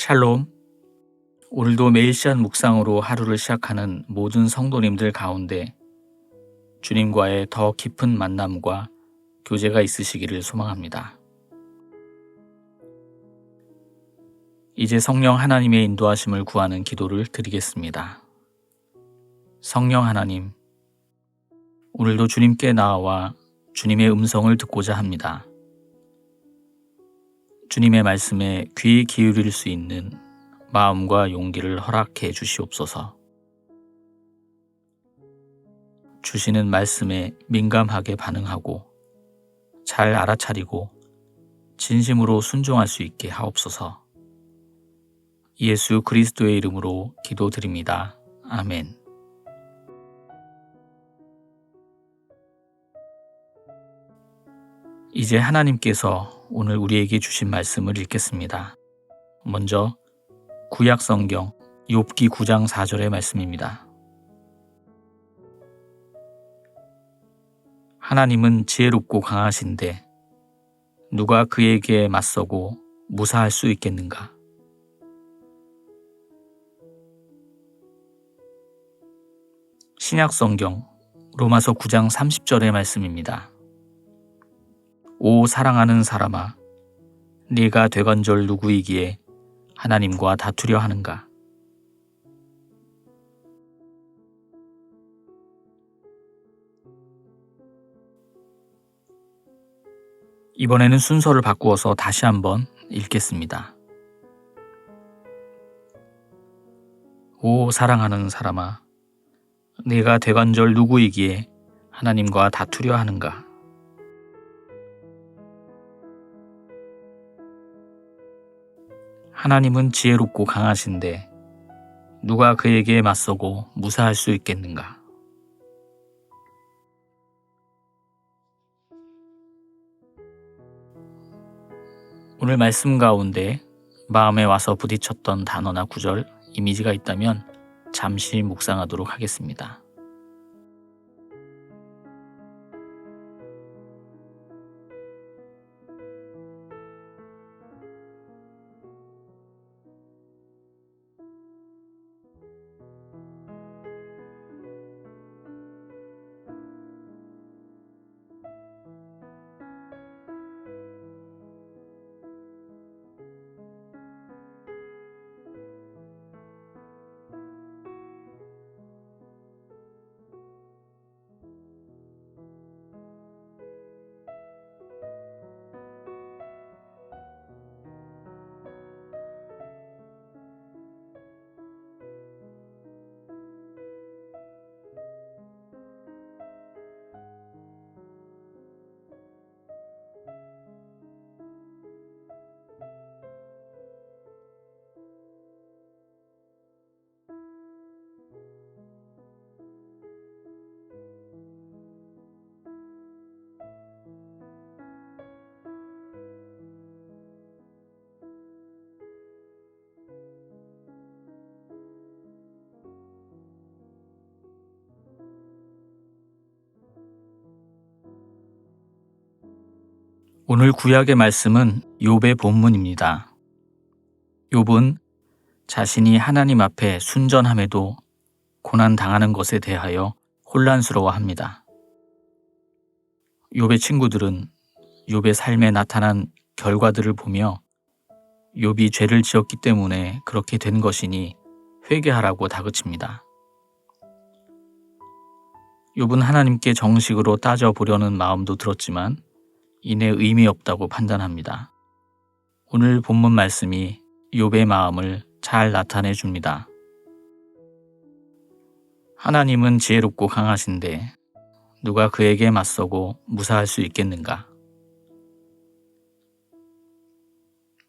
샬롬. 오늘도 매일 시간 묵상으로 하루를 시작하는 모든 성도님들 가운데 주님과의 더 깊은 만남과 교제가 있으시기를 소망합니다. 이제 성령 하나님의 인도하심을 구하는 기도를 드리겠습니다. 성령 하나님, 오늘도 주님께 나아와 주님의 음성을 듣고자 합니다. 주님의 말씀에 귀 기울일 수 있는 마음과 용기를 허락해 주시옵소서. 주시는 말씀에 민감하게 반응하고 잘 알아차리고 진심으로 순종할 수 있게 하옵소서. 예수 그리스도의 이름으로 기도드립니다. 아멘. 이제 하나님께서 오늘 우리에게 주신 말씀을 읽겠습니다. 먼저 구약 성경 욥기 9장 4절의 말씀입니다. 하나님은 지혜롭고 강하신데 누가 그에게 맞서고 무사할 수 있겠는가? 신약 성경 로마서 9장 30절의 말씀입니다. 오 사랑하는 사람아, 네가 되건절 누구이기에 하나님과 다투려 하는가? 이번에는 순서를 바꾸어서 다시 한번 읽겠습니다. 오 사랑하는 사람아, 네가 되건절 누구이기에 하나님과 다투려 하는가? 하나님은 지혜롭고 강하신데 누가 그에게 맞서고 무사할 수 있겠는가? 오늘 말씀 가운데 마음에 와서 부딪혔던 단어나 구절, 이미지가 있다면 잠시 묵상하도록 하겠습니다. 오늘 구약의 말씀은 욥의 본문입니다. 욥은 자신이 하나님 앞에 순전함에도 고난당하는 것에 대하여 혼란스러워합니다. 욥의 친구들은 욥의 삶에 나타난 결과들을 보며 욥이 죄를 지었기 때문에 그렇게 된 것이니 회개하라고 다그칩니다. 욥은 하나님께 정식으로 따져보려는 마음도 들었지만 이내 의미 없다고 판단합니다. 오늘 본문 말씀이 욥의 마음을 잘 나타내 줍니다. 하나님은 지혜롭고 강하신데 누가 그에게 맞서고 무사할 수 있겠는가?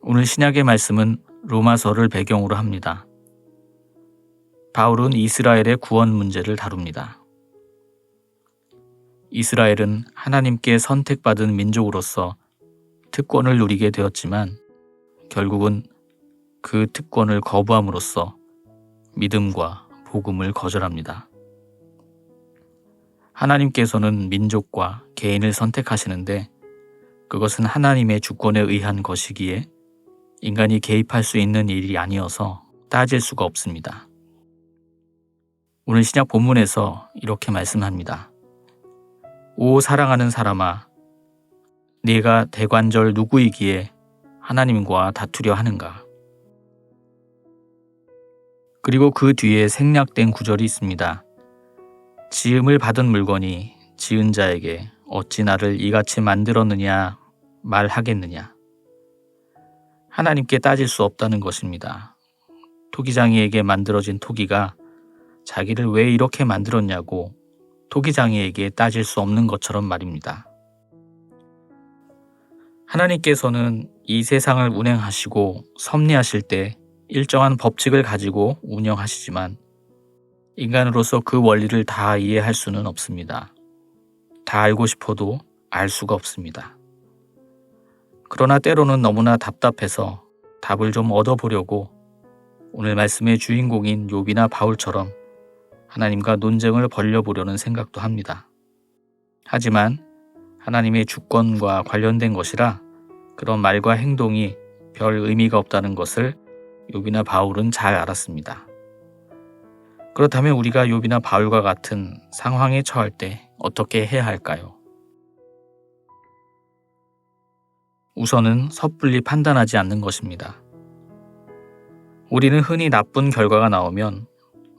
오늘 신약의 말씀은 로마서를 배경으로 합니다. 바울은 이스라엘의 구원 문제를 다룹니다. 이스라엘은 하나님께 선택받은 민족으로서 특권을 누리게 되었지만 결국은 그 특권을 거부함으로써 믿음과 복음을 거절합니다. 하나님께서는 민족과 개인을 선택하시는데 그것은 하나님의 주권에 의한 것이기에 인간이 개입할 수 있는 일이 아니어서 따질 수가 없습니다. 오늘 신약 본문에서 이렇게 말씀합니다. 오 사랑하는 사람아, 네가 대관절 누구이기에 하나님과 다투려 하는가? 그리고 그 뒤에 생략된 구절이 있습니다. 지음을 받은 물건이 지은 자에게 어찌 나를 이같이 만들었느냐 말하겠느냐. 하나님께 따질 수 없다는 것입니다. 토기장이에게 만들어진 토기가 자기를 왜 이렇게 만들었냐고 토기장이에게 따질 수 없는 것처럼 말입니다. 하나님께서는 이 세상을 운행하시고 섭리하실 때 일정한 법칙을 가지고 운영하시지만 인간으로서 그 원리를 다 이해할 수는 없습니다. 다 알고 싶어도 알 수가 없습니다. 그러나 때로는 너무나 답답해서 답을 좀 얻어보려고 오늘 말씀의 주인공인 욥이나 바울처럼 하나님과 논쟁을 벌여보려는 생각도 합니다. 하지만 하나님의 주권과 관련된 것이라 그런 말과 행동이 별 의미가 없다는 것을 욥이나 바울은 잘 알았습니다. 그렇다면 우리가 욥이나 바울과 같은 상황에 처할 때 어떻게 해야 할까요? 우선은 섣불리 판단하지 않는 것입니다. 우리는 흔히 나쁜 결과가 나오면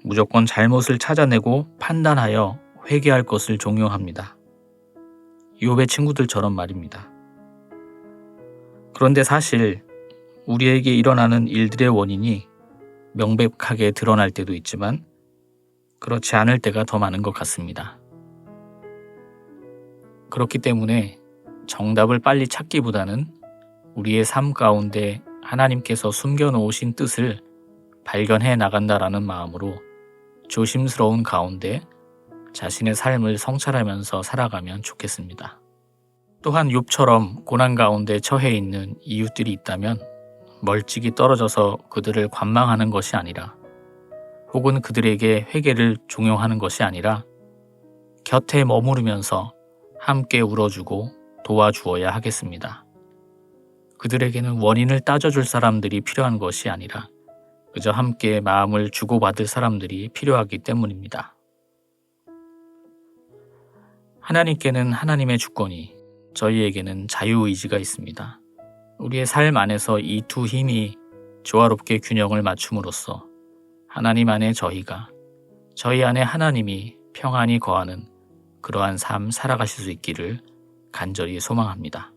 무조건 잘못을 찾아내고 판단하여 회개할 것을 종용합니다. 욥의 친구들처럼 말입니다. 그런데 사실 우리에게 일어나는 일들의 원인이 명백하게 드러날 때도 있지만 그렇지 않을 때가 더 많은 것 같습니다. 그렇기 때문에 정답을 빨리 찾기보다는 우리의 삶 가운데 하나님께서 숨겨놓으신 뜻을 발견해 나간다라는 마음으로 조심스러운 가운데 자신의 삶을 성찰하면서 살아가면 좋겠습니다. 또한 욥처럼 고난 가운데 처해 있는 이웃들이 있다면 멀찍이 떨어져서 그들을 관망하는 것이 아니라 혹은 그들에게 회개를 종용하는 것이 아니라 곁에 머무르면서 함께 울어주고 도와주어야 하겠습니다. 그들에게는 원인을 따져줄 사람들이 필요한 것이 아니라 그저 함께 마음을 주고받을 사람들이 필요하기 때문입니다. 하나님께는 하나님의 주권이, 저희에게는 자유의지가 있습니다. 우리의 삶 안에서 이 두 힘이 조화롭게 균형을 맞춤으로써 하나님 안에 저희가, 저희 안에 하나님이 평안히 거하는 그러한 삶 살아가실 수 있기를 간절히 소망합니다.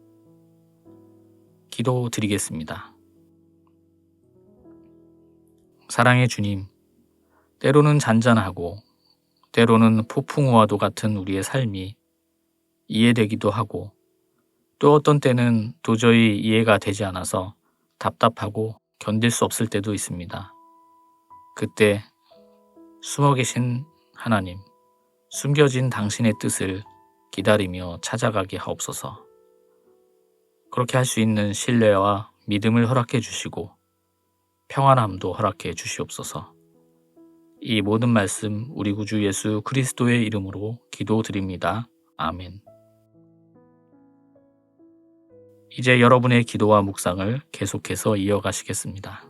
기도드리겠습니다. 사랑의 주님, 때로는 잔잔하고 때로는 폭풍우와도 같은 우리의 삶이 이해되기도 하고 또 어떤 때는 도저히 이해가 되지 않아서 답답하고 견딜 수 없을 때도 있습니다. 그때 숨어 계신 하나님, 숨겨진 당신의 뜻을 기다리며 찾아가게 하옵소서. 그렇게 할 수 있는 신뢰와 믿음을 허락해 주시고 평안함도 허락해 주시옵소서. 이 모든 말씀 우리 구주 예수 그리스도의 이름으로 기도드립니다. 아멘. 이제 여러분의 기도와 묵상을 계속해서 이어가시겠습니다.